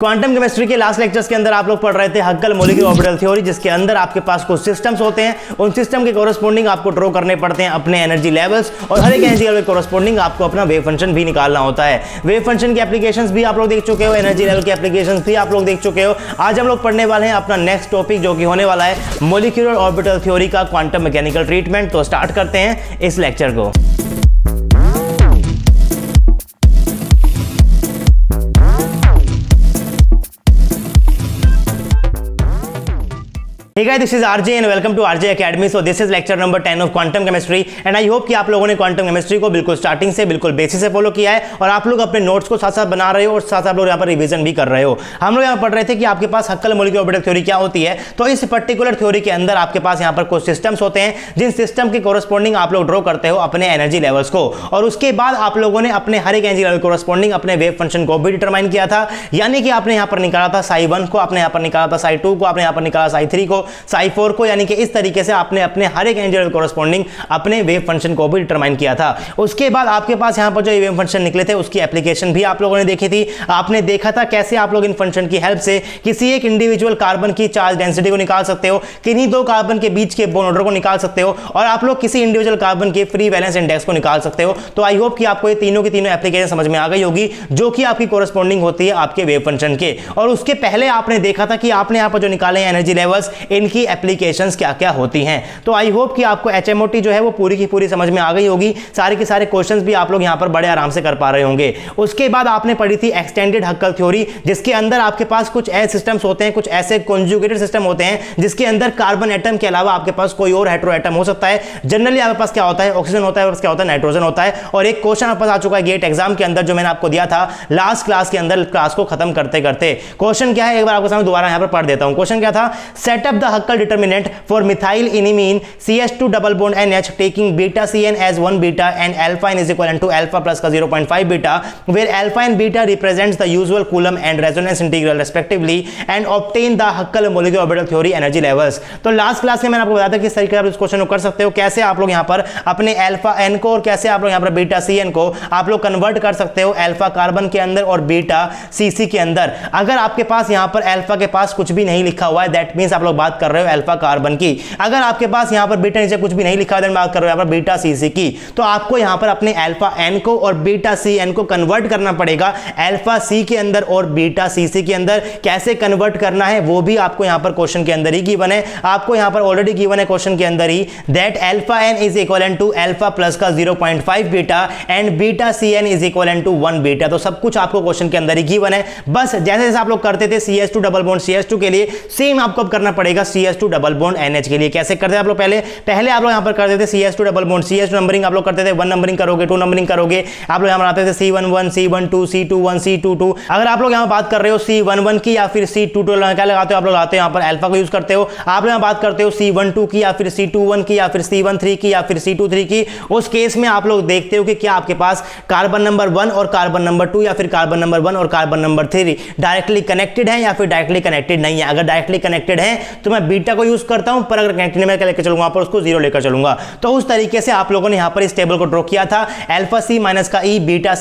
Quantum chemistry के last lectures के अंदर आप लोग पढ़ रहे थे हक्कल मॉलिक्यूलर ऑर्बिटल थ्योरी, जिसके अंदर आपके पास कुछ सिस्टम्स होते हैं। उन सिस्टम के कोरस्पोंडिंग आपको ड्रॉ करने पड़ते हैं अपने एनर्जी लेवल्स, और हर एक एनर्जी लेवल के कोरस्पोंडिंग आपको अपना वेव फंक्शन भी निकालना होता है। वेव फंक्शन की एप्लीकेशंस भी आप लोग देख चुके हो, एनर्जी लेवल की एप्लीकेशंस भी आप लोग देख चुके हो। आज हम लोग पढ़ने वाले हैं अपना नेक्स्ट टॉपिक, जो कि होने वाला है मॉलिक्यूलर ऑर्बिटल थ्योरी का क्वांटम मैकेनिकल ट्रीटमेंट। तो स्टार्ट करते हैं इस लेक्चर को। Hey guys, this is RJ and welcome to RJ Academy. So this is lecture number 10 of quantum chemistry and I hope कि आप लोगों ने quantum chemistry को बिल्कुल स्टार्टिंग से बिल्कुल बेसिस से फॉलो किया है और आप लोग अपने नोट्स को साथ साथ बना रहे हो और साथ साथ आप लोग यहाँ पर रिवीजन भी कर रहे हो। हम लोग यहाँ पढ़ रहे थे कि आपके पास हक्कल मॉलिक्यूलर ऑर्बिटल थ्योरी क्या होती है। तो इस पर्टिकुलर थ्योरी के अंदर आपके पास यहाँ पर कुछ सिस्टम्स होते हैं, जिन सिस्टम के कोरस्पोंडिंग आप लोग ड्रॉ करते हो अपने एनर्जी लेवल्स को, और उसके बाद आप लोगों ने अपने हर एक एनर्जी लेवल कोरस्पोंडिंग अपने वेव फंक्शन को भी डिटरमाइन किया था। यानी कि आपने यहाँ पर निकाला था साई 1 को, आपने यहाँ पर निकाला था साई 2 को, आपने यहाँ पर निकाला साई 3 को, साई 4 को, यानी कि इस तरीके से आपने अपने हर एक एनर्जी लेवल कोरस्पोंडिंग अपने वेव फंक्शन को भी डिटरमाइन किया था। उसके बाद आपके पास यहां पर जो वेव फंक्शन निकले थे उसकी एप्लीकेशन भी आप लोगों ने देखी थी। आपने देखा था कैसे आप लोग इन फंक्शन की हेल्प से किसी एक इंडिविजुअल कार्बन की चार्ज डेंसिटी को निकाल सकते हो, किन्हीं दो कार्बन के बीच के बॉन्ड ऑर्डर को निकाल सकते हो, और आप लोग किसी इंडिविजुअल कार्बन के फ्री वैलेंस इंडेक्स को निकाल सकते हो। तो आई होप कि आपको ये तीनों की तीनों एप्लीकेशन समझ में आ गई होगी, जो कि आपकी कोरस्पोंडिंग होती है आपके वेव फंक्शन के। और उसके पहले आपने देखा था कि आपने यहां पर जो निकाले हैं एनर्जी लेवल्स, इनकी एप्लीकेशंस क्या क्या होती हैं। तो आई होप कि आपको एचएमओटी जो है वो पूरी की पूरी समझ में आ गई होगी। सारे के सारे क्वेश्चंस भी आप लोग यहां पर बड़े आराम से कर पा रहे होंगे। उसके बाद आपने पढ़ी थी एक्सटेंडेड हक्कल थ्योरी, जिसके अंदर आपके पास कुछ ऐसे सिस्टम्स होते हैं, कुछ ऐसे कॉन्जुगेटेड सिस्टम होते हैं जिसके अंदर कार्बन एटम के अलावा आपके पास कोई और हेटेरो एटम हो सकता है। जनरली आपके पास क्या होता है, ऑक्सीजन होता है, आपके पास क्या होता है, नाइट्रोजन होता है। और एक क्वेश्चन आपके पास आ चुका है गेट एग्जाम के अंदर, जो मैंने आपको दिया था लास्ट क्लास के अंदर, क्लास को खत्म करते करते। क्वेश्चन क्या है, एक बार आपके सामने दोबारा यहां पर पढ़ देता हूं। क्वेश्चन क्या था, set up the Huckel determinant for methyl imine CH2 double bond NH taking beta CN as 1 beta and alpha n is equivalent to alpha plus का 0.5 beta, where alpha and beta represents the usual Coulomb and resonance integral respectively, and obtain the Huckel molecular orbital theory energy levels। तो last class में मैंने आपको बताया था किस तरीके से आप इस क्वेश्चन को कर सकते हो, कैसे आप लोग यहाँ पर अपने अल्फा n को और कैसे आप लोग यहाँ पर बीटा CN को आप लोग कन्वर्ट कर सकते हो अल्फा कार्बन के अंदर और बीटा CC के अंदर। अगर आपके पास यहाँ पर अल्फा के पास कुछ भी नहीं लिखा हुआ है, दैट मीन्स आप लोग बात कर रहे हो अल्फा कार्बन की। अगर आपके पास यहाँ पर बीटा नीचे कुछ भी नहीं लिखा है, बात कर रहे हो यहाँ पर बीटा CC की, तो आपको यहाँ पर अपने अल्फा n को और बीटा CN को कन्वर्ट करना पड़ेगा अल्फा C के अंदर और बीटा CC के अंदर। कैसे कन्वर्ट करना है वो भी आपको यहाँ पर क्वेश्चन के अंदर ही गिवन है। आपको यहाँ पर ऑलरेडी गिवन है क्वेश्चन के अंदर ही, that alpha n is equal to alpha plus का 0.5 beta and beta CN is equal to 1 beta. तो सब कुछ आपको क्वेश्चन के अंदर ही गिवन है। बस जैसे जैसे आप लोग करते थे CH2 डबल बॉन्ड CH2 के लिए, सेम आपको अब करना पड़ेगा CH2 डबल बॉन्ड NH के लिए। कैसे करते हैं आप लोग, पहले आप लोग यहाँ पर करते थे CH2 double bond CH2 numbering आप लोग करते थे, 1 नंबरिंग करोगे, 2 नंबरिंग करोगे, आप लोग यहाँ पर आते थे C11 C12 C21 C22। अगर आप लोग यहाँ बात कर रहे हो C11 की या फिर C22 क्या लगाते हो, आप लोग लगाते हो यहाँ पर अल्फा को यूज करते हो। आप लोग यहाँ बात करते हो C12 की या फिर C21 की या फिर C13 की या फिर C23 की। उस केस में आप लोग देखते हो कि क्या आपके पास कार्बन नंबर 1 और कार्बन नंबर 2 या फिर कार्बन नंबर 1 और कार्बन नंबर 3 डायरेक्टली कनेक्टेड है या फिर डायरेक्टली कनेक्टेड नहीं है। अगर डायरेक्टली कनेक्टेड है तो मैं बीटा को यूज करता हूं, पर अगर कनेक्टेड मैं क्या लेकर चलूंगा, वहां पर उसको 0 लेकर चलूंगा। तो उस तरीके से आप लोगों ने यहां पर इस टेबल को ड्रॉ किया था, अल्फा C माइनस का E, beta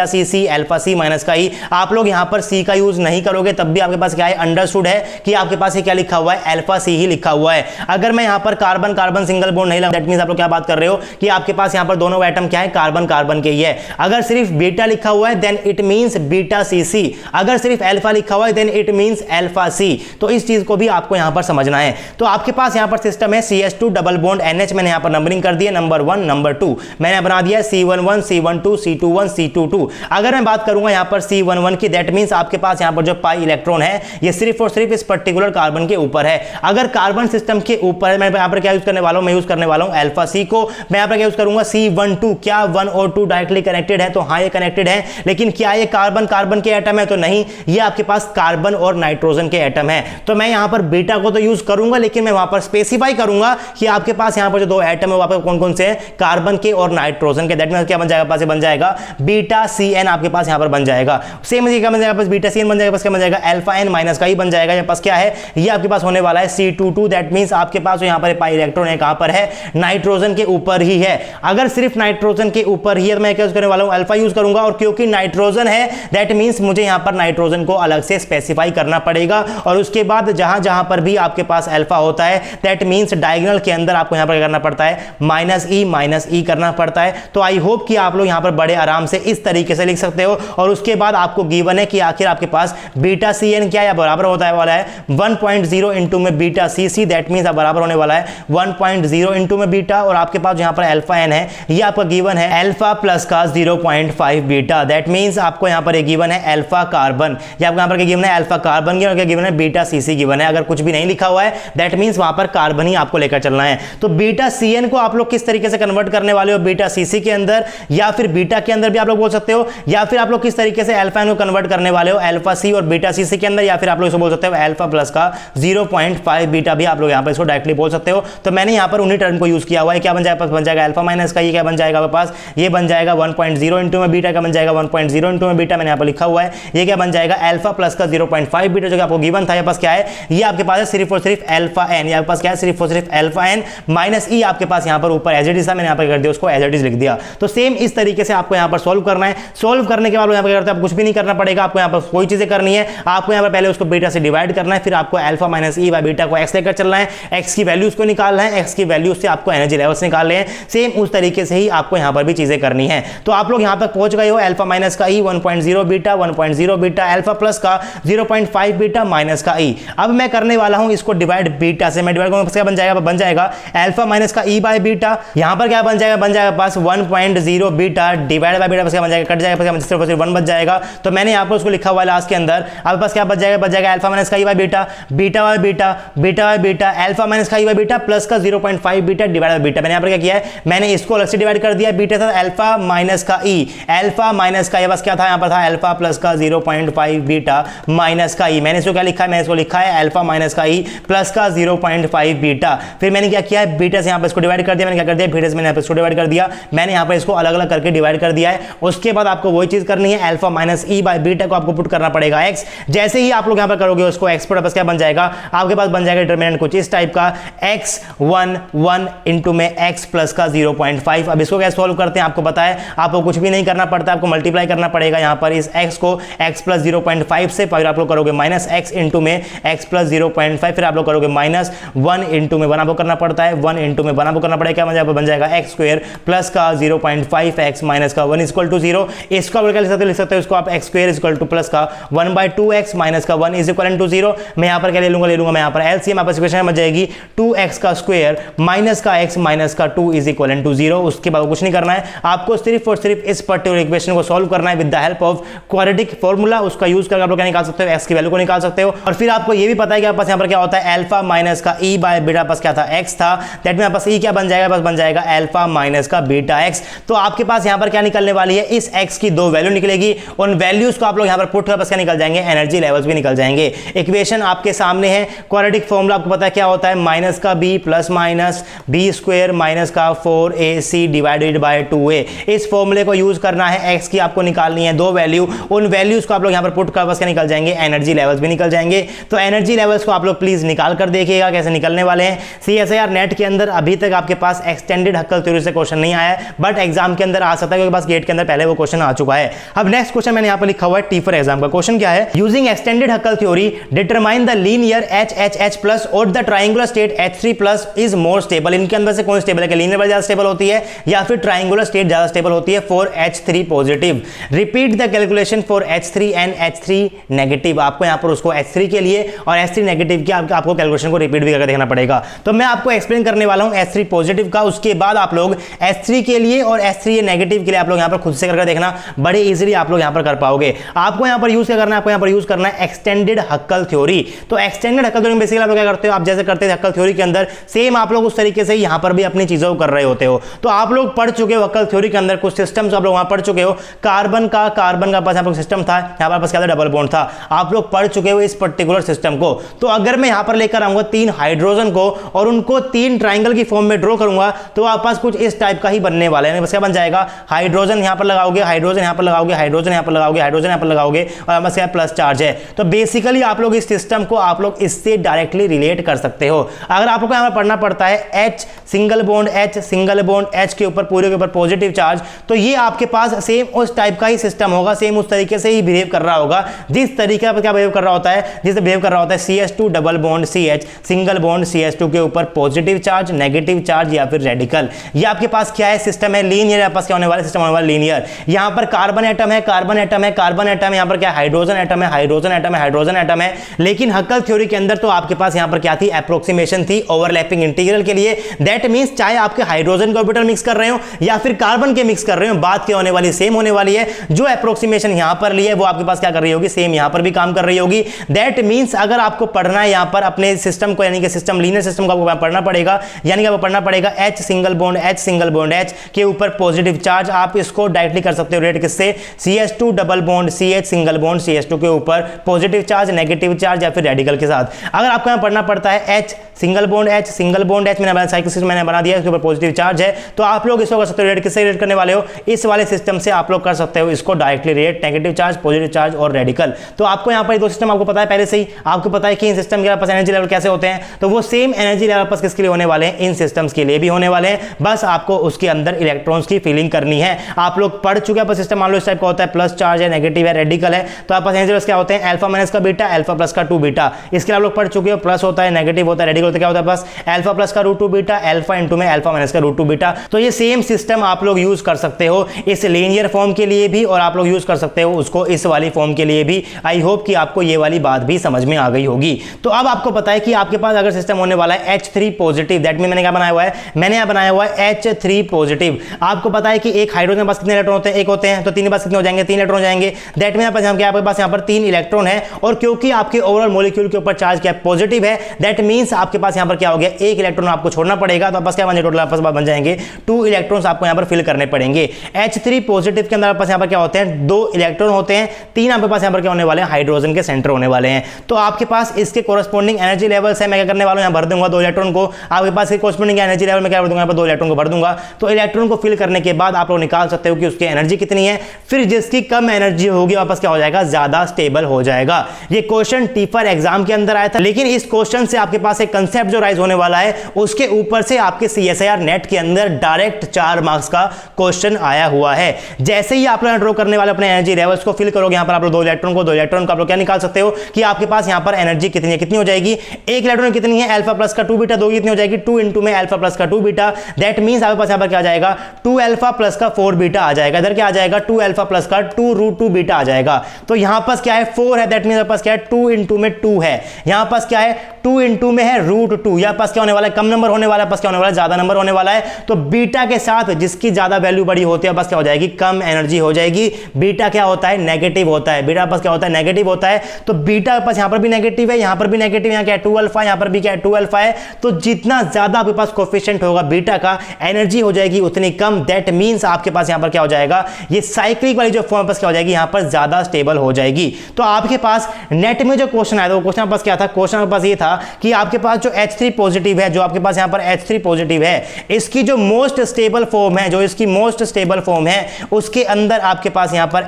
CC, alpha C minus का E। आप लोग यहां पर C का यूज नहीं करोगे, तब भी आपके पास क्या है, अंडरस्टूड है कि आपके पास ये क्या लिखा हुआ है, अल्फा C ही लिखा हुआ है। अगर मैं यहां पर कार्बन कार्बन सिंगल बॉन्ड नहीं लगा, दैट मींस आप लोग क्या बात कर रहे हो कि आपके पास यहां पर दोनों एटम क्या है, कार्बन कार्बन के ही है। अगर सिर्फ बीटा लिखा हुआ है then it means beta CC, अगर सिर्फ अल्फा लिखा हुआ है then it means alpha C। तो इस चीज को भी आपको यहां पर समझना है। तो आपके पास यहां पर सिस्टम है CH2 डबल बॉन्ड NH, मैंने यहां पर नंबरिंग कर दिया, नंबर 1 नंबर 2 मैंने बना दिया C11 C12 C21 C22। अगर मैं बात करूंगा यहां पर C11 की, दैट मींस आपके पास यहां पर जो पाई इलेक्ट्रॉन है ये सिर्फ और सिर्फ इस पर्टिकुलर कार्बन के ऊपर है। अगर कार्बन सिस्टम के ऊपर है, मैं यहां पर क्या यूज करने वाला हूं, मैं यूज करने वाला हूं अल्फा C को। मैं यहां पर क्या यूज करूंगा C12। क्या 1 और 2 डायरेक्टली कनेक्टेड है, तो हां ये कनेक्टेड है, लेकिन क्या ये कार्बन कार्बन के एटम है, तो नहीं, ये आपके पास कार्बन और नाइट्रोजन के एटम है। तो मैं यहां पर बीटा को तो यूज करूंगा, लेकिन मैं वहां पर स्पेसिफाई करूंगा कि आपके पास यहां पर जो दो एटम है वो आपके कौन कौन से हैं, कार्बन के और नाइट्रोजन के। दैट मींस क्या बन जाएगा, पास बन जाएगा बीटा सी एन आपके पास यहां पर बन जाएगा। सेम क्या बन जाएगा, पास बीटा सी एन बन जाएगा, पास क्या बन जाएगा, अल्फा एन माइनस का ही बन जाएगा। पास क्या है, ये आपके पास होने वाला है C22। दैट मींस आपके पास यहां पर पाई इलेक्ट्रॉन है, कहां पर है, नाइट्रोजन के ऊपर ही है। अगर सिर्फ नाइट्रोजन के ऊपर ही है तो मैं क्या यूज करने वाला हूं, अल्फा यूज करूंगा। और क्योंकि नाइट्रोजन है दैट मींस मुझे यहां पर नाइट्रोजन को अलग से स्पेसिफाई करना पड़ेगा। और उसके बाद जहां जहां पर भी आपके पास अल्फा होता है दैट मींस डायगोनल के अंदर आपको यहां पर क्या करना पड़ता है, माइनस ई करना पड़ता है। तो आई होप कि आप लोग यहां पर बड़े आराम से इस तरीके से लिख सकते हो। और उसके बाद आपको गिवन है कि आखिर आपके पास बीटा सी एन क्या है, बराबर होता है वाला है 1.0 इंटू में beta C C. That means बराबर होने वाला है 1.0 इंटू में बीटा। और आपके पास यहां पर अल्फा एन है, ये आपका गिवन है अल्फा प्लस का 0.5 बीटा। दैट मींस आपको यहां पर एक गिवन है अल्फा कार्बन, या आपको यहां पर क्या गिवन है, अल्फा कार्बन और क्या गिवन है, बीटा सी सी गिवन है। अगर कुछ भी नहीं लिखा हुआ है दैट मींस वहां पर कार्बन ही आपको लेकर चलना है। तो बीटा सी एन को आप लोग किस तरीके से कन्वर्ट करने वाले हो, बीटा सी सी के अंदर या फिर बीटा के अंदर भी आप लोग बोल सकते हो, या फिर आप लोग किस तरीके से अल्फा एन को कन्वर्ट करने वाले हो, अल्फा सी और बीटा सी सी के अंदर, या फिर आप लोग इसको बोल सकते हो अल्फा प्लस का 0.5 बीटा भी आप लोग यहां पर इसको डायरेक्टली बोल सकते हो। तो मैंने यहां पर उन्हीं टर्म को यूज किया हुआ है। क्या बन जाएगा, बन जाएगा अल्फा माइनस का, ये क्या बन जाएगा आपके पास, ये बन जाएगा 1.0 इंटू में बीटा का बन जाएगा 1.0 इंटू में बीटा, मैंने यहां पर लिखा हुआ है। ये क्या बन जाएगा अल्फा प्लस का 0.5 बीटा, जो कि आपको गिवन था। ये पास क्या है, ये आपके पास है सिर्फ और सिर्फ अल्फा एन, आपके पास क्या है, सिर्फ और सिर्फ अल्फा एन माइनस ई आपके पास यहां पर ऊपर एज इट इज था, मैंने यहां पर कर दिया उसको एज इट इज लिख दिया। तो सेम इस तरीके से आपको यहां पर सोल्व करना है। सोल्व करने के बाद यहां पर करते हैं, आप कुछ भी नहीं करना पड़ेगा, आपको यहां पर कोई चीजें करनी है। आपको यहां पर पहले उसको बीटा से डिवाइड करना है, फिर आपको alpha minus E by beta को एक्स लेकर चलना है, एक्स की वैल्यूज को निकालना है, एक्स की वैल्यू से आपको एनर्जी लेवल्स निकालने हैं। सेम उस तरीके से ही आपको यहां पर भी चीजें करनी है। तो आप लोग यहां तक पहुंच गए हो, अल्फा माइनस का ई 1.0 बीटा 1.0 बीटा, अल्फा प्लस का 0.5 बीटा माइनस का ई। अब मैं करने वाला हूं इसको डिवाइड बीटा से, मैं डिवाइड करूंगा, क्या बन जाएगा, बन जाएगा अल्फा माइनस का ई बाय बीटा। यहां पर क्या बन जाएगा, बन जाएगा पास 1.0 बीटा डिवाइड बाय बीटा, बस क्या बन जाएगा, कट जाएगा, सिर्फ 1 बच जाएगा। तो मैंने यहां पर उसको लिखा हुआ है लास्ट के अंदर। अब पास क्या बच जाएगा, बच जाएगा अल्फा माइनस का ई by beta, beta by beta, beta by beta, alpha minus का ई बाय बीटा प्लस का 0.5 बीटा डिवाइड बाय बीटा। मैंने यहां पर क्या किया है, मैंने इसको अलग से डिवाइड कर दिया, बीटा था अल्फा माइनस का ई, अल्फा माइनस का, ये बस क्या था, यहां पर था अल्फा प्लस का 0.5 बीटा माइनस का ई। मैंने इसको क्या लिखा है, मैंने इसको लिखा है अल्फा माइनस का ई प्लस का 0.5 बीटा। फिर मैंने क्या किया है, बीटा से यहां पर इसको डिवाइड कर दिया, मैंने क्या कर दिया, बीटा से मैंने यहां पर इसको डिवाइड कर दिया, मैंने यहां पर इसको अलग अलग करके डिवाइड कर दिया है। उसके बाद आपको वही चीज करनी है, alpha minus E by beta को आपको पुट करना पड़ेगा एक्स। जैसे ही आप लोग यहां पर करोगे उसको एक्स पर, बस क्या बन जाएगा, आपके पास बन जाएगा डिटरमिनेंट कुछ इस टाइप का, x1 इंटू में x प्लस का 0.5। अब इसको क्या सॉल्व करते हैं, आपको पता है आपको कुछ भी नहीं करना पड़ता, आपको मल्टीप्लाई करना पड़ेगा यहां पर इस x को x प्लस 0.5 से, फिर आप लोग करोगे माइनस x इंटू में x प्लस 0.5, फिर आप लोग करोगे माइनस 1 इंटू में 1 आपको करना पड़ता है, 1 इंटू में 1 आपको करना पड़ेगा, क्या बन जाएगा x स्क्वायर प्लस का 0.5 x माइनस का 1 इक्वल टू 0। इसको आप क्या लिख सकते हो, इसको आप x square equal two plus का 1/2x माइनस का 1 इज इक्वल टू 0। मैं यहां पर क्या ले लूंगा मैं यहां पर एलसीएम, आपस इक्वेशन बन जाएगी 2x का स्क्वायर माइनस का x माइनस का 2 इज इक्वल टू 0। उसके बाद कुछ नहीं करना है, आपको सिर्फ और सिर्फ इस पर्टिकुलर इक्वेशन को सॉल्व करना है with the help of quadratic formula. उसका यूज करके आप लोग क्या निकाल सकते हो, x की वैल्यू को निकाल सकते हो। और फिर आपको ये भी पता है कि आपके पास यहां पर क्या होता है, अल्फा माइनस का ई बाय बीटा, पास क्या था, x था। दैट मींस आपके पास ई क्या बन जाएगा, बस बन जाएगा अल्फा माइनस का बीटा x। तो आपके पास यहां पर क्या निकलने वाली है, इस x की दो वैल्यू निकलेगी, उन वैल्यूज को आप लोग यहां पर पुट कर बस क्या निकल जाएंगे, एनर्जी लेवल्स भी निकल जाएंगे। इक्वेशन आपके सामने है, क्वाड्रेटिक फार्मूला आपको पता है क्या होता है, माइनस का b plus minus b square minus का 4ac डिवाइडेड बाय 2a। इस फॉर्मूले को यूज करना है, x की आपको निकालनी है दो वैल्यू, उन वैल्यूज को आप लोग यहां पर पुट कर बस क्या निकल जाएंगे, एनर्जी लेवल्स भी निकल जाएंगे। तो एनर्जी लेवल्स को आप लोग प्लीज निकाल कर देखिएगा कैसे निकलने वाले हैं। CSIR नेट के अंदर अभी तक आपके पास एक्सटेंडेड हक्कल थ्योरी से क्वेश्चन नहीं आया है, बट एग्जाम के अंदर आ सकता है, क्योंकि पास गेट के अंदर पहले वो क्वेश्चन आ चुका है। अब नेक्स्ट क्वेश्चन मैंने यहां पर लिखा हुआ है टी फॉर एग्जाम का। क्वेश्चन क्या है, using extended Huckel theory determine the linear HHH plus और the triangular state H3 plus is more stable. इनके अंदर से कौन स्टेबल है, लीनियर ज्यादा स्टेबल होती है या फिर ट्राइंगुलर स्टेट ज्यादा स्टेबल होती है for H3 positive. Repeat the calculation for H3 and H3 negative. आपको यहां पर उसको H3 के लिए और H3 नेगेटिव के आपको कैलकुलेशन को रिपीट भी करके देखना पड़ेगा। तो मैं आपको एक्सप्लेन करने वाला हूं H3 पॉजिटिव का, उसके बाद आप लोग H3 के लिए और H3 नेगेटिव के लिए आप लोग यहां पर खुद से करके देखना, बड़े इजीली आप लोग यहां पर कर पाओगे। आपको यहां पर यूज क्या करना है, आपको यहां पर यूज करना है एक्सटेंडेड हक्कल थ्योरी। तो एक्सटेंडेड हक्कल थ्योरी में बेसिकली आप लोग क्या करते हो, आप जैसे करते थे हक्कल थ्योरी के अंदर, सेम आप लोग उस तरीके से यहां पर भी अपनी चीजों को कर रहे होते हो। तो आप लोग पढ़ चुके हो हक्कल थ्योरी के अंदर कुछ सिस्टम्स आप लोग वहां पढ़ चुके हो। कार्बन का पास यहां पर सिस्टम था, यहां पर पास क्या था, डबल बॉन्ड था। आप लोग पढ़ चुके हो इस पर्टिकुलर सिस्टम को। तो अगर मैं यहां पर लेकर आऊंगा 3 हाइड्रोजन को और उनको 3 ट्राइंगल की फॉर्म में ड्रॉ करूंगा तो आपके पास कुछ इस टाइप का ही बनने वाला है। बस क्या बन जाएगा, हाइड्रोजन यहां पर लगाओगे, हाइड्रोजन यहां पर लगाओगे, हाइड्रोजन यहां पर लगाओगे, हाइड्रोजन यहां पर लगाओगे और बस क्या प्लस चार्ज है। तो बेसिकली आप लोग इस सिस्टम को आप लोग इससे डायरेक्टली रिलेट कर सकते हो। अगर आप लोग को यहां पर पढ़ना पड़ता है H single bond H single bond H के ऊपर पूरे के ऊपर पॉजिटिव चार्ज, तो ये आपके पास सेम उस टाइप का ही सिस्टम होगा, सेम उस तरीके से ही बिहेव कर रहा होगा जिस तरीके पर क्या बिहेव कर रहा होता है, जिससे बिहेव कर रहा होता है CH2 double bond CH single bond CH2 के ऊपर पॉजिटिव चार्ज, नेगेटिव चार्ज या फिर रेडिकल। ये आपके पास क्या है, सिस्टम है लीनियर। आपके पास क्या होने वाला सिस्टम होने वाला लीनियर। यहां पर कार्बन एटम है, कार्बन एटम है, कार्बन एटम, यहां पर क्या हाइड्रोजन एटम है, हाइड्रोजन एटम है, हाइड्रोजन एटम है। लेकिन हक्कल थ्योरी के अंदर तो आपके पास यहां पर क्या थी, अप्रोक्सीमेशन थी ओवरलैपिंग इंटीग्रल के लिए। दैट मींस चाहे आपके हाइड्रोजन के ऑर्बिटल मिक्स कर रहे हो या फिर कार्बन के मिक्स कर रहे हो, बात क्या होने वाली, सेम होने वाली है। जो अप्रोक्सीमेशन यहां पर ली है वो आपके पास क्या कर रही होगी, सेम यहां पर भी काम कर रही होगी। दैट मींस अगर आपको पढ़ना है यहां पर अपने सिस्टम को, यानी कि सिस्टम लीनियर सिस्टम को आपको पढ़ना पड़ेगा, यानी कि आपको पढ़ना पड़ेगा H single bond H single bond H के ऊपर पॉजिटिव चार्ज। आप इसको डायरेक्टली कर सकते हो रेट किससे, CH2 double bond CH single bond CH2 के ऊपर पॉजिटिव चार्ज, नेगेटिव चार्ज या फिर रेडिकल के साथ। अगर आपको यहां पढ़ना पड़ता है H single bond H single bond H, मैंने साइकिल सिस्टम मैंने बना दिया, इसके ऊपर पॉजिटिव चार्ज है, तो आप लोग इसको कर सकते हो रेट किससे रेट करने वाले हो, इस वाले सिस्टम से आप लोग कर सकते हो इसको directly rate, negative charge, positive charge और रेडिकल। तो आपको यहां पर दो सिस्टम आपको पता है पहले से ही, आपको पता है कि इन सिस्टम के पास एनर्जी लेवल कैसे होते हैं, तो वो सेम एनर्जी लेवल पास किसके लिए होने वाले हैं, इन सिस्टम्स के लिए भी होने वाले हैं। बस आपको उसके अंदर इलेक्ट्रॉन्स की फीलिंग करनी है। आप लोग पढ़ चुके हैं सिस्टम, मान लो इस टाइप का होता है, प्लस चार्ज है, नेगेटिव है, रेडिकल है, तो आप पास एनर्जी लेवल्स क्या होते हैं, अल्फा माइनस का बीटा, अल्फा प्लस का 2 बीटा। इसके लिए आप लोग पढ़ चुके हो, प्लस होता है, नेगेटिव होता है, रेडिकल होता है, क्या होता है बस अल्फा प्लस का √2 बीटा, अल्फा इनटू में अल्फा माइनस का √2 बीटा। तो ये सेम सिस्टम आप लोग यूज कर सकते हो इस लीनियर फॉर्म के लिए भी और आप लोग यूज कर सकते हो उसको इस वाली फॉर्म के लिए भी। आई होप कि आपको ये वाली बात भी समझ में आ गई होगी। तो अब आपको पता है कि आपके पास अगर सिस्टम होने वाला है H3 पॉजिटिव, दैट मीन मैंने क्या बनाया हुआ है, मैंने यहां बनाया हुआ है H3 पॉजिटिव। आपको पता है कि एक हाइड्रोजन के पास कितने इलेक्ट्रॉन होते हैं, एक होते हैं, तो 3 के पास कितने हो जाएंगे, 3 इलेक्ट्रॉन हो जाएंगे। दैट मीन आपके पास यहां पर 3 इलेक्ट्रॉन है और क्योंकि आपके ओवरऑल मॉलिक्यूल के ऊपर चार्ज क्या पॉजिटिव है, दैट मींस आपके पास यहां पर क्या हो गया, एक इलेक्ट्रॉन आपको छोड़ना पड़ेगा। तो आपस क्या बन टोटल आपस बन जाएंगे 2 इलेक्ट्रॉन्स आपको यहां पर फिल करने पड़ेंगे। H3 पॉजिटिव के अंदर आपस यहां पर क्या होते हैं, 2 इलेक्ट्रॉन होते हैं, 3 आपके पास यहां पर क्या होने वाले हैं, हाइड्रोजन के सेंटर होने वाले हैं। तो आपके पास इसके कोरस्पॉन्डिंग एनर्जी लेवल्स है। मैं क्या करने वाला हूं, यहां भर दूंगा 2 इलेक्ट्रॉन को। आपके पास के कोरस्पॉन्डिंग एनर्जी लेवल में क्या भर दूंगा, यहां पर 2 इलेक्ट्रॉन को भर दूंगा। तो इलेक्ट्रॉन को फिल करने के बाद आप लोग निकाल सकते हो कि उसकी एनर्जी कितनी है। फिर जिसकी कम एनर्जी होगी वापस क्या हो जाएगा, ज्यादा स्टेबल हो जाएगा। ये क्वेश्चन टीफर एग्जाम के अंदर आया था, लेकिन इस क्वेश्चन से आपके पास एक कंसेप्ट जो राइज होने वाला है उसके ऊपर से आपके CSIR नेट के अंदर डायरेक्ट 4 मार्क्स का क्वेश्चन आया हुआ है। जैसे ही आप लोग ड्रॉ करने वाले अपने एनर्जी लेवल्स को फिल करोगे, यहां पर आप लोग 2 इलेक्ट्रॉन को आप लोग क्या निकाल सकते हो कि आपके पास यहां पर एनर्जी कितनी है, कितनी हो जाएगी, एक इलेक्ट्रॉन कितनी है, अल्फा प्लस का 2 बीटा, 2 कितनी हो जाएगी, 2 इंटू में अल्फा प्लस का 2 बीटा। दैट मींस आपके पास यहां पर क्या आ जाएगा, 2 अल्फा प्लस का 4 बीटा आ जाएगा। इधर क्या आ जाएगा, 2 अल्फा प्लस का 2 बीटा आ जाएगा। तो यहां पर क्या है, 4 है, दैट मींस आपके पास क्या है, 2 इंटू में 2 है। यहां पर क्या है, 2 इंटू में है √2। यहां पास क्या होने वाला है, कम नंबर होने वाला है, पास क्या होने वाला है, ज्यादा नंबर होने वाला है। तो बीटा के साथ जिसकी ज्यादा वैल्यू बड़ी होती है बस क्या हो जाएगी, कम एनर्जी हो जाएगी। बीटा क्या होता है, नेगेटिव होता है। बीटा पास क्या होता है, नेगेटिव होता है। तो बीटा पास यहां पर भी नेगेटिव है, यहां पर भी नेगेटिव, यहां क्या है 2 अल्फा, यहां पर भी क्या है 2 अल्फा है। तो जितना ज्यादा आपके पास कोएफिशिएंट होगा बीटा का, एनर्जी हो जाएगी उतनी कम। दैट मींस आपके पास यहां पर क्या हो जाएगा, ये साइक्लिक वाली जो फॉर्म पास क्या हो जाएगी, यहां पर ज्यादा स्टेबल हो जाएगी। तो आपके पास नेट में जो क्वेश्चन आया था वो क्वेश्चन पास क्या था, क्वेश्चन पास ये था कि आपके पास जो H3 पॉजिटिव है, जो आपके पास यहां पर H3 पॉजिटिव है, इसकी जो मोस्ट स्टेबल फॉर्म है, जो इसकी मोस्ट स्टेबल फॉर्म है, उसके अंदर आपके पास यहां पर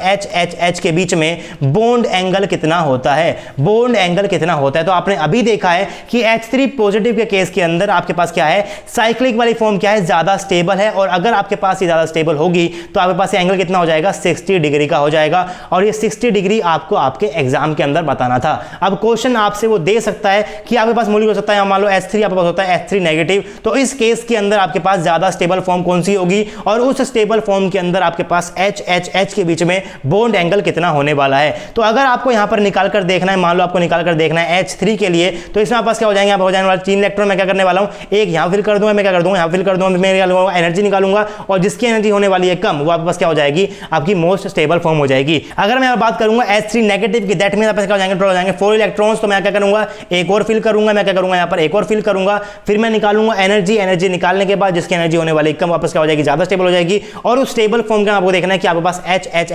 H के बीच में बॉन्ड एंगल कितना होता है, बॉन्ड एंगल कितना होता है। तो आपने अभी देखा है कि H3 पॉजिटिव के केस के अंदर आपके पास क्या है, साइक्लिक वाली फॉर्म क्या है, ज्यादा स्टेबल है। और अगर आपके पास ये ज्यादा स्टेबल होगी तो आपके पास एंगल कितना हो जाएगा, 60 डिग्री का हो जाएगा। और ये 60 डिग्री आपको आपके एग्जाम के अंदर बताना था। अब क्वेश्चन आपसे वो दे सकता है कि आपके पास मूल्य हो सकता है, मान लो H3 आपके पास होता है H3 नेगेटिव, तो इस केस के अंदर आपके पास ज्यादा स्टेबल फॉर्म कौन सी होगी, और उस स्टेबल फॉर्म के अंदर आपके पास H के बीच में बॉन्ड एंगल कितना होने वाला है। तो अगर आपको यहां पर निकाल कर देखना है, मान लो आपको निकाल कर देखना है H3 के लिए, तो इसमें आपके पास क्या हो जाएंगे, यहां पर हो जाने वाला 3 इलेक्ट्रॉन। मैं क्या करने वाला हूं, एक यहां फिल कर दूंगा, मैं क्या कर दूंगा, यहां फिल कर दूंगा, मैं एनर्जी निकालूंगा, और जिसकी एनर्जी होने वाली है कम, वो आपके पास क्या हो जाएगी, आपकी मोस्ट स्टेबल फॉर्म हो जाएगी। अगर मैं बात करूंगा H3 नेगेटिव की, दैट मींस आपके क्या हो जाएंगे, टोटल हो जाएंगे 4 इलेक्ट्रॉन्स। तो मैं क्या करूंगा, एक और फिल करूंगा, मैं क्या करूंगा, यहां पर एक और फिल करूंगा, फिर मैं निकालूंगा एनर्जी निकालने के बाद जिसकी एनर्जी होने वाली कम, वापस क्या हो जाएगी, ज्यादा स्टेबल हो जाएगी। और उस स्टेबल फॉर्म का आपको देखना है कि आपके पास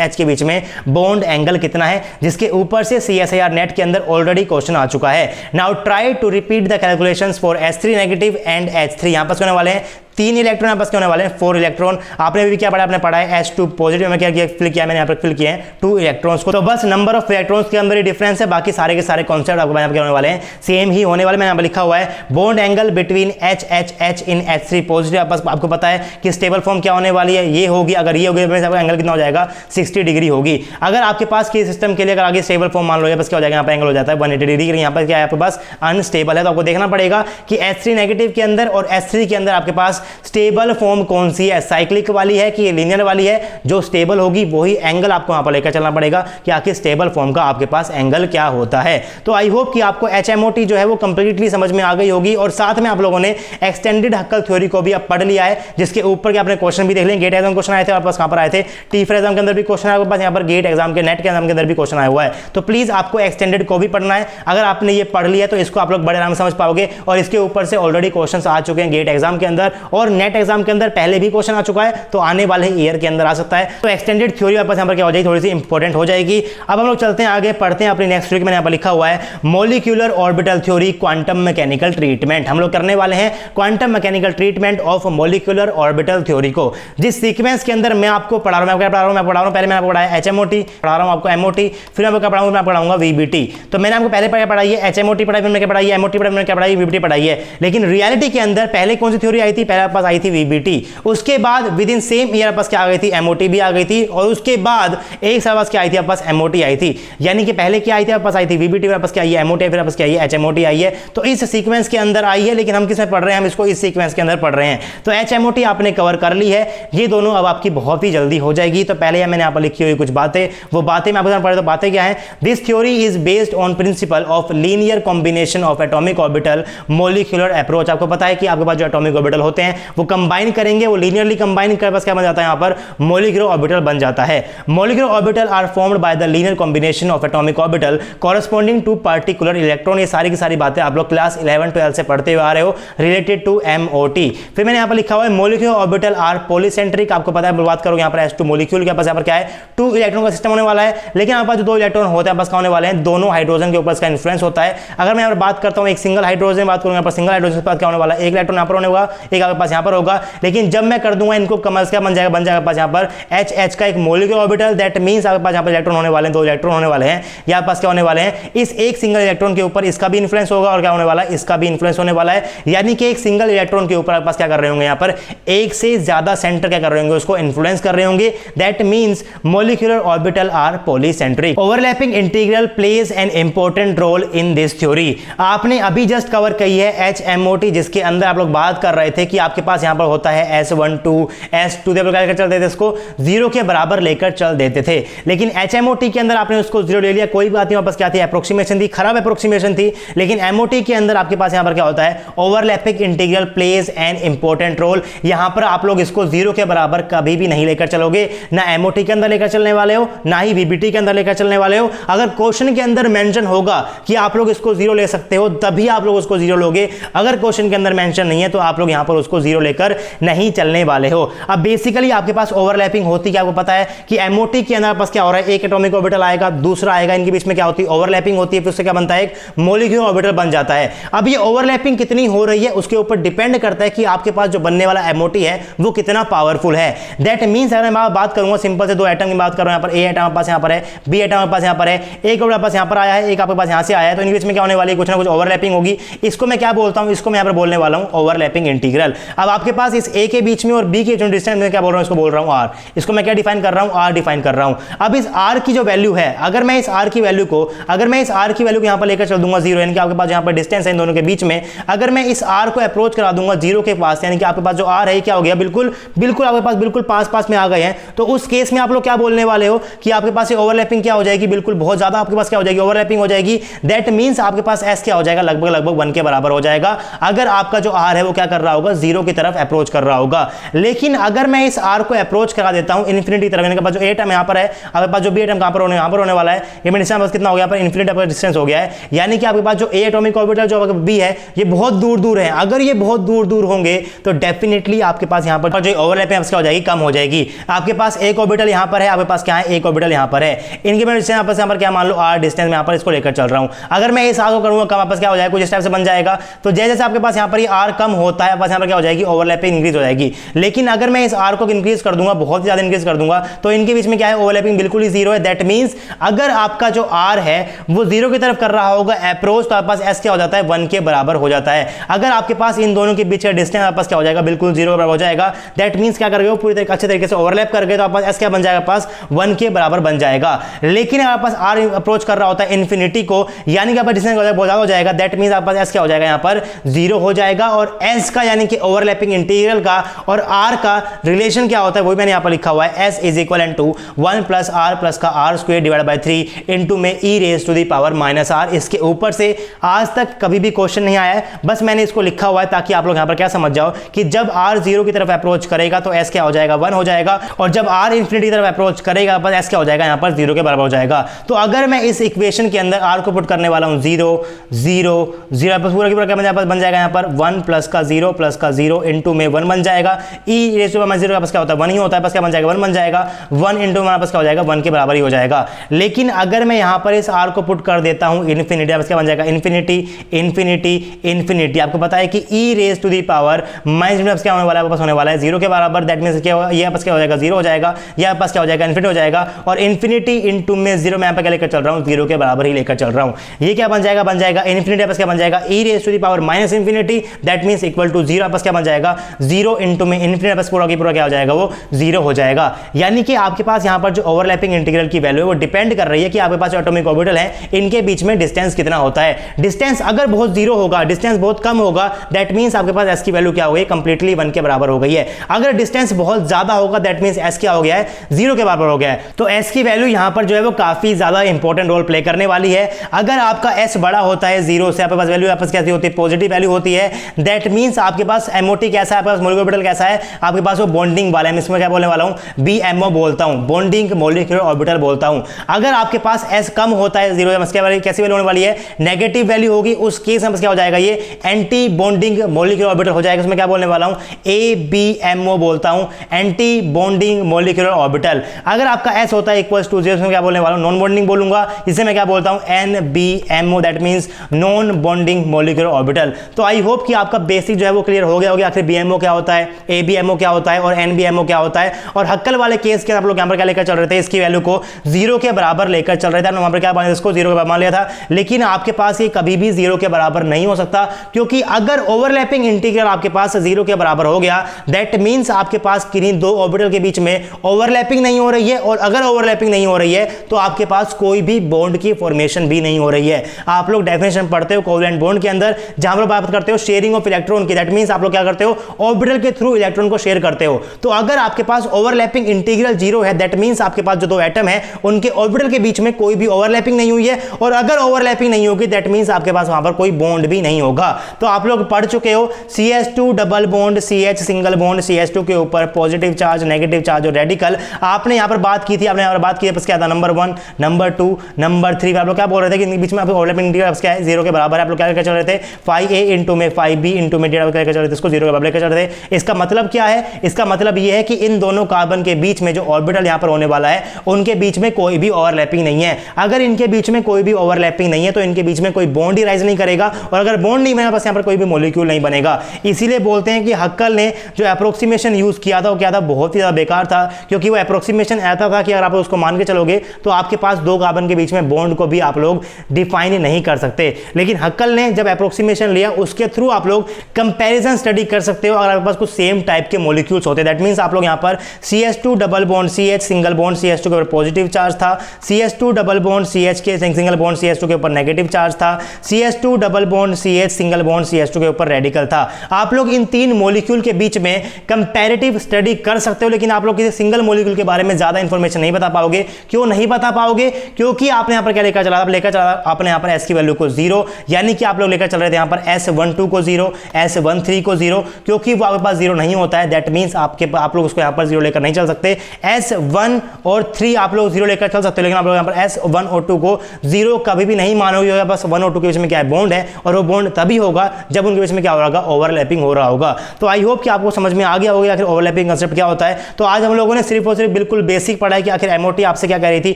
H के बीच में बॉन्ड एंगल कितना है, जिसके ऊपर से CSIR नेट के अंदर ऑलरेडी क्वेश्चन आ चुका है। है। Now try to repeat the calculations for S3 negative and H3। यहां पर होने वाले हैं 3 इलेक्ट्रॉन आपस के होने वाले हैं 4 इलेक्ट्रॉन। आपने भी क्या पढ़ा, आपने पढ़ा है H2 पॉजिटिव में क्या किया, फिल किया मैंने यहाँ पर फिल किए हैं 2 इलेक्ट्रॉन्स को। तो बस नंबर ऑफ इलेक्ट्रॉन्स के अंदर ही डिफरेंस है, बाकी सारे के सारे कॉन्सेप्ट आपको यहाँ पर होने वाले हैं सेम ही होने वाले। मैंने यहाँ पर लिखा हुआ है बॉन्ड एंगल बिटवीन HH इन H3 पॉजिटिव। आपको पता है कि स्टेबल फॉर्म क्या होने वाली है, ये होगी। अगर ये होगी तो एंगल कितना हो जाएगा, 60 डिग्री होगी। अगर आपके पास के सिस्टम के लिए अगर आगे स्टेबल फॉर्म मान लो बस क्या हो जाएगा, यहाँ पर एंगल हो जाता है 180 डिग्री। यहाँ पर क्या है आपके पास अनस्टेबल है, तो आपको देखना पड़ेगा कि H3 नेगेटिव के अंदर और H3 के अंदर आपके पास स्टेबल फॉर्म कौन सी है, साइक्लिक वाली है कि लीनियर वाली है। जो स्टेबल होगी वही एंगल आपको यहां पर लेकर चलना पड़ेगा कि आखिर स्टेबल फॉर्म का आपके पास एंगल क्या होता है। तो आई होप कि आपको HMOT जो है वो कंप्लीटली समझ में आ गई होगी, और साथ में आप लोगों ने एक्सटेंडेड हक्कल थ्योरी को भी अब पढ़ लिया है, जिसके ऊपर के आपने क्वेश्चन भी देख लें। गेट एग्जाम क्वेश्चन आए थे आपके पास, कहां पर आए थे, टीफर एग्जाम के अंदर भी क्वेश्चन आया आपके पास, यहां पर गेट एग्जाम के नेट के एग्जाम के अंदर भी क्वेश्चन आया हुआ है। तो प्लीज आपको एक्सटेंडेड को भी पढ़ना है। अगर आपने ये पढ़ लिया तो इसको आप लोग बड़े आराम से समझ पाओगे, और इसके ऊपर से ऑलरेडी क्वेश्चन आ चुके हैं गेट एग्जाम के अंदर, और नेट एग्जाम के अंदर पहले भी क्वेश्चन आ चुका है, तो आने वाले ईयर के अंदर आ सकता है। तो एक्सटेंडेड थ्योरी आपके यहाँ पर क्या हो जाएगी, थोड़ी सी इंपॉर्टेंट हो जाएगी। अब हम लोग चलते हैं आगे, पढ़ते हैं अपनी नेक्स्ट वीक। मैंने यहाँ पर लिखा हुआ है molecular orbital theory quantum mechanical treatment. हम लोग करने वाले हैं quantum mechanical treatment of molecular orbital theory को, जिस सीक्वेंस के अंदर मैं आपको पढ़ा रहा हूँ। मैं पढ़ा रहा हूँ पहले मैंने आपको पढ़ाया HMOT, पढ़ा रहा हूँ आपको MOT, फिर मैं पढ़ाऊंगा VBT। तो मैंने आपको पहले पढ़ाई है HMOT पढ़ाई, फिर मैंने क्या पढ़ाई है MOT पढ़ाई, मैंने क्या पढ़ाई VBT पढ़ाई है। लेकिन रियलिटी के अंदर पहले कौन सी थ्योरी आई थी, पहले पास आई थी VBT, उसके बाद विद इन सेम ईयर पास क्या आ गई थी, MOT भी आ गई थी, और उसके बाद एक साल पास क्या आई थी आपके पास, MOT आई थी। यानी कि पहले क्या आई थी आपके पास, आई थी VBT, फिर पास क्या आई है MOT, फिर पास क्या आई है HMOT आई है। तो इस सीक्वेंस के अंदर आई है, लेकिन हम किसमें पढ़ रहे हैं, हम इसको इस सीक्वेंस के अंदर पढ़ रहे हैं। तो HMOT आपने कवर कर ली है, ये दोनों अब आपकी बहुत ही जल्दी हो जाएगी। तो पहले मैंने यहाँ पर लिखी हुई कुछ बातें, वो बातें मैं आपको पढ़े, तो बातें क्या है, this theory is based on principle of linear combination of atomic orbital molecular approach. आपको पता है कि आपके पास जो एटॉमिक ऑर्बिटल होते हैं वो कंबाइन करेंगे, वो लीनियरली कंबाइन कर क्या बन जाता है, यहाँ पर मॉलिक्यूलर ऑर्बिटल बन जाता है। Molecular orbital are formed by the linear combination of atomic orbital corresponding to particular electron. ये सारी की सारी बातें आप लोग क्लास 11-12 से पढ़ते हुए आ रहे हो, रिलेटेड टू MOT। फिर मैंने यहाँ पर लिखा हुआ है मॉलिक्यूलर ऑर्बिटल आर पॉलीसेंट्रिक। आपको पता है, बात करोगे यहाँ पर S2 मॉलिक्यूल के पास यहाँ पर क्या है, 2 इलेक्ट्रॉन का सिस्टम होने वाला है, लेकिन यहाँ पर जो 2 इलेक्ट्रॉन होते हैं बस होने वाले हैं, दोनों हाइड्रोजन के ऊपर इसका इन्फ्लुएंस होता है। अगर मैं यहाँ पर बात करता हूँ एक सिंगल हाइड्रोजन बात करूंगा, सिंगल हाइड्रोजन के पास क्या होने वाला है, एक इलेक्ट्रॉन यहाँ पर होने होगा, एक आपके पास यहाँ पर होगा। लेकिन जब मैं कर दूंगा इनको कमर्स क्या बन जाएगा पास यहाँ पर HH का एक मॉलिक्यूलर ऑर्बिटल, दैट मींस आपके पास यहाँ पर इलेक्ट्रॉन होने वाले हैं, 2 इलेक्ट्रॉन होने वाले हैं। यहाँ पास क्या होने वाले हैं, इस एक सिंगल इलेक्ट्रॉन के ऊपर इसका भी इन्फ्लुएंस होगा, और क्या होने वाला है, इसका भी इन्फ्लुएंस होने वाला है। यानी कि एक सिंगल इलेक्ट्रॉन के ऊपर आपके पास क्या कर रहे होंगे, यहाँ पर एक से ज्यादा सेंटर क्या कर रहे होंगे, उसको इन्फ्लुएंस कर रहे होंगे। That means molecular orbital are polycentric. Overlapping integral plays an important role in this theory. आपने अभी जस्ट कवर की है HMOT, जिसके अंदर आप लोग बात कर रहे थे कि आपके पास यहाँ पर होता है S12 S2 लेकर चल देते, इसको 0 के बराबर लेकर चल देते थे। लेकिन HMOT के अंदर आपने उसको 0 ले लिया, कोई बात नहीं, वापस क्या थी, अप्रोक्सीमेशन थी, खराब अप्रोक्सीमेशन थी। लेकिन MOT के अंदर आपके पास यहाँ पर क्या होता है, overlapping integral plays an important role. यहाँ पर आप लोग इसको 0 के बराबर कभी भी नहीं लेकर चलोगे, ना MOT के अंदर लेकर चलने वाले हो, ना ही VBT के अंदर लेकर चलने वाले हो। अगर क्वेश्चन के अंदर मेंशन होगा कि आप लोग इसको 0 ले सकते हो, तभी आप लोग उसको 0 लोगे। अगर क्वेश्चन के अंदर मेंशन नहीं है तो आप लोग यहाँ पर उसको 0 लेकर नहीं चलने वाले हो। अब बेसिकली आपके पास ओवरलैपिंग होती है, आपको पता है कि MOT के अंदर पास क्या हो रहा है, एक एटॉमिक ऑर्बिटल आएगा, दूसरा आएगा, इनके बीच में क्या होती है, ओवरलैपिंग होती है, फिर उससे क्या बनता है, एक मॉलिक्यूलर ऑर्बिटल बन जाता है। अब ये ओवरलैपिंग कितनी हो रही है उसके ऊपर डिपेंड करता है कि आपके पास जो बनने वाला MOT है वो कितना पावरफुल है। दैट मींस अगर मैं बात करूंगा सिंपल से 2 एटम की बात कर रहा हूं, यहाँ पर A एटम पास यहाँ पर है, B एटम पास यहाँ पर है, एक ऑर्बिटल पास यहाँ पर आया है, एक आपके पास यहाँ से आया है, तो इनके बीच में क्या होने वाली है, कुछ ना कुछ ओवरलैपिंग होगी। इसको मैं क्या बोलता हूँ, इसको मैं यहाँ पर बोलने वाला हूँ ओवरलैपिंग इंटीग्रल। अब आपके पास इस A के बीच में और B के जो डिस्टेंस में क्या बोल रहा हूँ, इसको बोल रहा हूँ R। इसको मैं क्या डिफाइन कर रहा हूँ, R डिफाइन कर रहा हूँ। अब इस R की जो वैल्यू है, अगर मैं इस R की वैल्यू को यहाँ पर लेकर चल दूंगा 0, यानी कि आपके पास यहाँ पर डिस्टेंस है इन दोनों के बीच में, अगर मैं इस R को अप्रोच करा दूंगा 0 के पास, यानी कि आपके पास जो R है क्या हो गया, बिल्कुल आपके पास बिल्कुल पास में आ गए हैं, तो उस केस में आप लोग क्या बोलने वाले हो कि आपके पास ये ओवरलैपिंग क्या हो जाएगी, बिल्कुल बहुत ज्यादा आपके पास क्या हो जाएगी, ओवरलैपिंग हो जाएगी। दैट मींस आपके पास S क्या हो जाएगा, लगभग 1 के बराबर हो जाएगा। अगर आपका जो R है वो क्या कर रहा होगा, 0 जीरो की तरफ अप्रोच कर रहा होगा। लेकिन अगर मैं इस आर को अप्रोच करा देता हूं इन्फिनिटी तरफ, इनके पास जो एटम यहां पर है, आपके पास जो बी एटम कहां पर होने वाला है, ये में डिस्टेंस कितना हो गया पर इन्फिनिटी पर डिस्टेंस हो गया है, यानी कि आपके पास जो ए एटॉमिक ऑर्बिटल जो बी है ये बहुत दूर दूर है। अगर ये बहुत दूर दूर होंगे तो डेफिनेटली आपके पास यहां पर जो ओवरलैप है क्या हो जाएगी, कम हो जाएगी। आपके पास एक ऑर्बिटल यहां पर है, आपके पास क्या है, एक ऑर्बिटल यहां पर है, इनके बीच यहां पर क्या मान लो आर डिस्टेंस में यहां पर इसको लेकर चल रहा हूं। अगर मैं इस आर को करूंगा कम, आपस क्या हो जाएगा, कुछ इस टाइप से बन जाएगा। तो जैसे जैसे आपके पास यहां पर ये आर कम होता है, बस यहां पर क्या हो जाएगी, ओवरलैपिंग इंक्रीज हो जाएगी। लेकिन अगर मैं इस आर को इंक्रीज कर दूंगा, बहुत ज्यादा इंक्रीज कर दूंगा, तो इनके बीच में क्या है, ओवरलैपिंग बिल्कुल ही जीरो है। दैट मींस अगर आपका जो आर है वो जीरो की तरफ कर रहा होगा अप्रोच, तो आपके पास एस क्या हो जाता है, 1 के बराबर हो जाता है। अगर आपके पास इन दोनों के बीच का डिस्टेंस आपके पास क्या हो जाएगा, बिल्कुल जीरो के बराबर हो जाएगा। दैट मींस क्या कर गए हो, पूरी तरीके अच्छे तरीके से ओवरलैप कर गए, तो आपके पास एस क्या बन जाएगा, पास 1 के बराबर बन जाएगा। लेकिन अगर आपके पास आर अप्रोच कर रहा होता है इन्फिनिटी को, यानी कि आपका डिस्टेंस बहुत ज्यादा हो जाएगा। दैट मींस आपके पास एस क्या हो जाएगा, यहां पर जीरो हो जाएगा। और एस का यानी कि ओवरलैपिंग इंटीग्रल का और आर का रिलेशन क्या होता है, वही मैंने यहां पर लिखा हुआ है, S is equal to 1 plus R plus का R square divide by 3 into में e raise to the power minus R. इसके ऊपर से आज तक कभी भी क्वेश्चन नहीं आया है, बस मैंने इसको लिखा हुआ है ताकि आप लोग यहां पर क्या समझ जाओ कि जब आर जीरो की तरफ अप्रोच करेगा तो एस क्या हो जाएगा, 1 हो जाएगा, और जब आर इंफिनिटी की तरफ अप्रोच करेगा बस एस क्या हो जाएगा, यहां पर जीरो के बराबर हो जाएगा। तो अगर मैं इस इक्वेशन के अंदर आर को पुट करने वाला हूं, 0 0 0 पूरा की पूरा क्या बन जाएगा, यहां पर 1 प्लस का 0 इंटू में 1 बन जाएगा। ई रेज़ टू माइनस 0 का बस क्या होता है, 1 ही होता है, बस क्या बन जाएगा, 1 बन जाएगा। 1 इंटू में बस क्या हो जाएगा, 1 के बराबर ही हो जाएगा। लेकिन अगर मैं यहां पर इस आर को पुट कर देता हूं इन्फिनिटी, बस क्या बन जाएगा, इन्फिनिटी इन्फिनिटी इन्फिनिटी। आपको पता है कि E raise to the power minus क्या होने वाला है, वापस होने वाला है 0 के बराबर। दैट मींस क्या होगा, ये बस क्या हो जाएगा, 0 हो जाएगा, यह बस क्या हो जाएगा, इन्फिनिटी हो जाएगा। और इन्फिनिटी इंटू में 0 मैं यहां पर क्या लेकर चल रहा हूं, 0 के बराबर ही लेकर चल रहा हूं। ये क्या बन जाएगा, इन्फिनिटी बस क्या बन जाएगा, E raise to the power minus infinity. That means equal to 0 बस क्या बन जाएगा, 0 इंटू में इन्फिनिटी बस पूरा की पूरा क्या हो जाएगा, वो 0 हो जाएगा। यानी कि आपके पास यहां पर जो ओवरलैपिंग इंटीग्रल की वैल्यू है वो डिपेंड कर रही है कि आपके पास जो एटॉमिक ऑर्बिटल है इनके बीच में डिस्टेंस कितना होता है। डिस्टेंस अगर बहुत जीरो होगा, डिस्टेंस बहुत कम होगा, दैट मींस आपके पास एस की वैल्यू क्या हो गई, कंप्लीटली 1 के बराबर हो गई है। अगर डिस्टेंस बहुत ज्यादा होगा, दैट मींस एस क्या हो गया है, 0 के बराबर हो गया है। तो एस की वैल्यू यहां पर जो है वो काफी ज्यादा इंपॉर्टेंट रोल प्ले करने वाली है। अगर आपका एस बड़ा होता है 0 से, आपके पास वैल्यू आपस कैसी होती है, पॉजिटिव वैल्यू होती है। दैट मींस आपके पास एमओटी कैसा है, आपके पास मॉलिक्यूलर ऑर्बिटल कैसा है, आपके पास वो बॉन्डिंग वाला है। इसमें क्या बोलने वाला हूं, बीएमओ बोलता हूं, बॉन्डिंग मॉलिक्यूलर ऑर्बिटल बोलता हूं। अगर आपके पास एस कम होता है 0, कैसी वैल्यू होने वाली है, नेगेटिव वैल्यू होगी। उस केस में क्या हो जाएगा, ये एंटी बॉन्डिंग मॉलिक्यूलर ऑर्बिटल हो जाएगा। उसमें क्या बोलने वाला हूं, एबीएमओ बोलता हूं, एंटी बॉन्डिंग मॉलिक्यूलर ऑर्बिटल। अगर आपका एस होता है इक्वल टू 0, क्या बोलने वाला हूं, नॉन बॉन्डिंग बोलूंगा। इसे मैं क्या बोलता हूं, NBMO, that means non bonding molecular orbital. तो आई होप कि आपका बेसिक जो है वो क्लियर हो गया होगा, आखिर बीएमओ क्या होता है, एबीएमओ क्या होता है और एनबीएमओ क्या होता है। और हक्कल वाले केस के आप लोग यहां पर क्या लेकर चल रहे थे, इसकी वैल्यू को 0 के बराबर लेकर चल रहे थे। वहां पर क्या मान, इसको 0 के बराबर मान लिया था। लेकिन आपके पास ये कभी भी 0 के बराबर नहीं हो सकता, क्योंकि अगर ओवरलैपिंग इंटीग्रल आपके पास 0 के बराबर हो गया, दैट मींस आपके पास किन्हीं दो ऑर्बिटल के बीच में ओवरलैपिंग नहीं हो रही है। और अगर ओवरलैपिंग नहीं हो रही है तो आपके पास कोई भी बॉन्ड की फॉर्मेशन भी नहीं हो रही है। आप लोग डेफिनेशन पढ़ते हो कोवैलेंट बॉन्ड के अंदर, जहां पर बात करते हो शेयरिंग ऑफ इलेक्ट्रॉन की। दैट मींस आप लोग क्या करते हो, ऑर्बिटल के थ्रू इलेक्ट्रॉन को शेयर करते हो। तो अगर आपके पास ओवरलैपिंग इंटीग्रल 0 है, दैट मींस आपके पास जो दो एटम है उनके ऑर्बिटल के बीच में कोई भी ओवरलैपिंग नहीं हुई है। और अगर ओवरलैपिंग नहीं होगी, दैट मींस आपके पास वहां पर कोई बॉन्ड भी नहीं होगा। तो आप लोग पढ़ चुके हो CH2 double bond CH single bond CH2 के ऊपर पॉजिटिव चार्ज, नेगेटिव चार्ज और रेडिकल। आपने यहां पर बात की थी, आपने यहां पर बात की, बस क्या था, नंबर 1, नंबर 2, नंबर 3। आप लोग क्या बोल रहे थे कि इनके बीच में आप ओवरलैपिंग इंटीग्रल क्या है, 0 के बराबर है। आप लोग क्या लेकर चल रहे थे, 5a इंटू में 5b इंटू में लेकर चल रहे थे, इसको 0 के बराबर लेकर चल रहे थे। इसका मतलब क्या है, इसका मतलब यह है कि इन दोनों कार्बन के बीच में जो ऑर्बिटल यहां पर होने वाला है उनके बीच में कोई भी ओवरलैपिंग नहीं है। अगर इनके बीच में कोई भी ओवरलैपिंग नहीं है तो इनके बीच में कोई बॉन्ड ही राइज नहीं करेगा। और अगर बॉन्ड नहीं बनेगा, बस यहां पर कोई भी मॉलिक्यूल नहीं बनेगा। इसीलिए बोलते हैं कि हक्कल ने जो अप्रोक्सीमेशन यूज किया था वो क्या था, बहुत ही ज्यादा बेकार था। क्योंकि वो अप्रोक्सीमेशन ऐसा था कि अगर आप उसको मान के चलोगे तो आपके पास दो कार्बन के बीच में बॉन्ड को भी आप लोग डिफाइन नहीं कर सकते। लेकिन हक्कल ने जब अप्रोक्सीमेशन लिया उसके थ्रू आप लोग कंपैरिजन स्टडी कर सकते हो। अगर आपके पास कुछ सेम टाइप के मॉलिक्यूल्स होते, दैट मींस आप लोग यहां पर CH2 double bond CH single bond CH2 के ऊपर पॉजिटिव चार्ज था, CH2 डबल बॉन्ड CH के सिंगल बॉन्ड CH2 के ऊपर नेगेटिव चार्ज था, CH2 double bond CH single bond CH2 के ऊपर रेडिकल था। आप लोग इन तीन मॉलिक्यूल के बीच में कंपैरेटिव स्टडी कर सकते हो, लेकिन आप लोग किसी सिंगल मॉलिक्यूल के बारे में ज्यादा इंफॉर्मेशन नहीं बता पाओगे। क्यों नहीं बता पाओगे, क्योंकि आपने यहां पर क्या लेकर चला, आपने यहां पर S की वैल्यू को 0, यानी कि आप लोग लेकर चल रहे थे यहां पर S12 को 0, S13 को जीरो, क्योंकि वो आपके पास जीरो नहीं होता है, दैट मीन्स आप लोग उसको यहाँ पर जीरो लेकर नहीं चल सकते। S1 और 3 आप लोग जीरो लेकर चल सकते हो, लेकिन आप लोग यहाँ पर S1 और 2 को जीरो कभी भी नहीं मानोगे। बस 1 और 2 के बीच में क्या है, बॉन्ड है, और वो बॉन्ड तभी होगा जब उनके बीच में क्या हो रहा होगा, ओवरलैपिंग हो रहा होगा। तो आई होप कि आपको समझ में आ गया होगा आखिर ओवरलैपिंग कंसेप्ट क्या होता है। तो आज हम लोगों ने सिर्फ और सिर्फ बिल्कुल बेसिक पढ़ा है कि आखिर एमओटी आपसे क्या कह रही थी,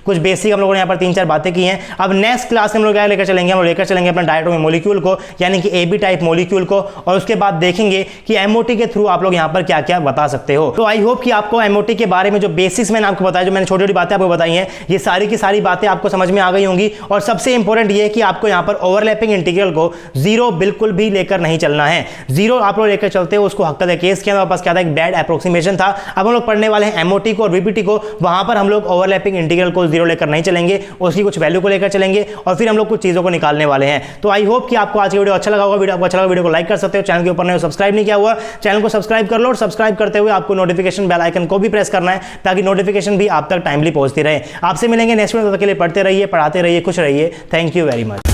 कुछ बेसिक हम लोगों ने यहाँ पर 3-4 बातें की हैं। अब नेक्स्ट क्लास में हम लोग क्या लेकर चलेंगे, हम लोग लेकर चलेंगे अपना डायटोमिक मॉलिक्यूल को, यानी कि AB टाइप मॉलिक्यूल को, और उसके बाद देखेंगे कि एमओटी के थ्रू आप लोग यहाँ पर क्या क्या बता सकते हो। तो आई होप कि आपको एमओटी के बारे में जो बेसिक्स मैंने आपको बताया, जो मैंने छोटी छोटी बातें आपको बताई हैं, ये सारी की सारी बातें आपको समझ में आ गई होंगी। और सबसे इंपॉर्टेंट ये है कि आपको यहाँ पर ओवरलैपिंग इंटीग्रल को जीरो बिल्कुल भी लेकर नहीं चलना है। जीरो आप लोग लेकर चलते हो उसको हक्का केस किया, वापस क्या था, एक बैड अप्रोक्सीमेशन था। अब हम लोग पढ़ने वाले हैं एमओटी को और वीपीटी को, वहां पर हम लोग ओवरलैपिंग इंटीग्रल को जीरो लेकर नहीं चलेंगे, उसकी कुछ वैल्यू को लेकर चलेंगे, और फिर हम लोग कुछ चीजों को निकालने वाले हैं। तो आई होप कि आपको आज की वीडियो अच्छा लगा होगा। वीडियो आपको अच्छा लगा, वीडियो को लाइक कर सकते हो, चैनल के ऊपर नहीं सब्सक्राइब नहीं किया हुआ, चैनल को सब्सक्राइब कर लो, और सब्सक्राइब करते हुए आपको नोटिफिकेशन बेल आइकन को भी प्रेस करना है, ताकि नोटिफिकेशन भी आप तक टाइमली पहुंचती रहे। आपसे मिलेंगे नेक्स्ट वीडियो, तब तक के लिए पढ़ते रहिए, पढ़ाते रहिए, खुश रहिए। Thank you very much.